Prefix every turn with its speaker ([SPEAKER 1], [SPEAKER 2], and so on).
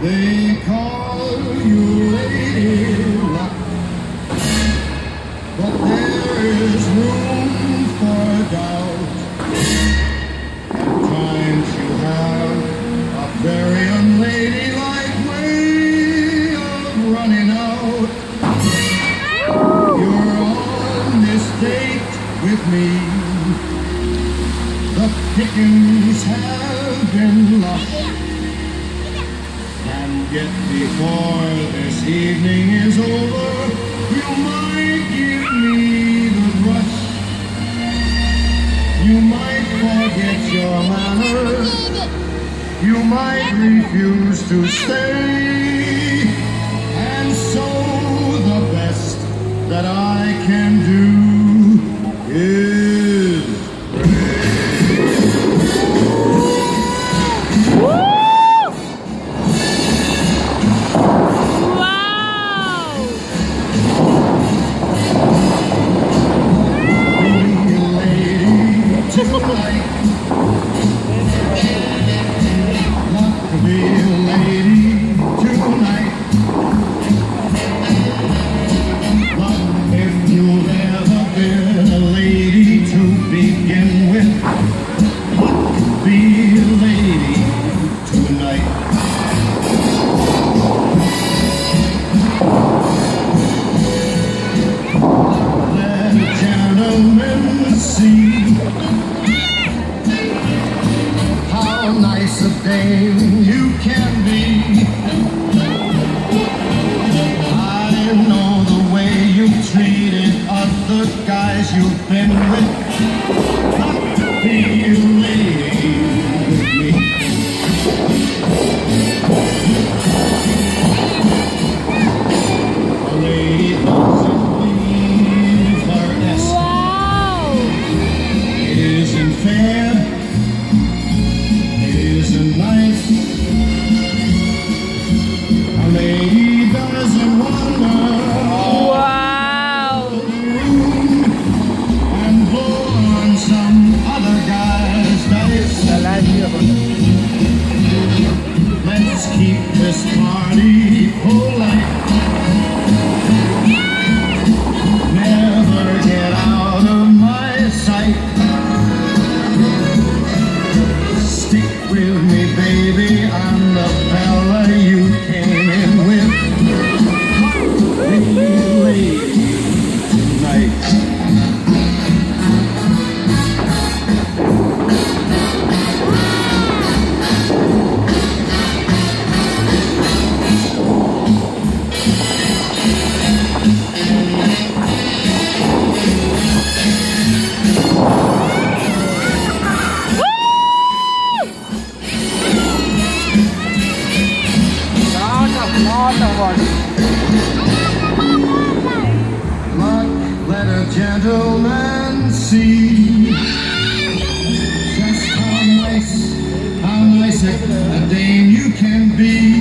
[SPEAKER 1] They call you Lady Luck, but there is room for doubt. At times you have a very unladylike way of running out. You're on this date with me. The pickings have been lush. And yet before this evening is over, you might give me the rush. You might forget your manners. You might refuse to stay. And so the best that I can do is dame you can be. I know the way you've treated other guys you've been with. Not be a lady with me. A lady doesn't leave her essence. Wow. It isn't fair. Isn't nice. A lady doesn't wonder.
[SPEAKER 2] Wow.
[SPEAKER 1] And blow on some other guy's dice. Let's keep this party polite. Never get out of my sight. With me, baby, I'm the fella you came in with. Be lady tonight. Luck, let a gentleman see just how nice a dame you can be.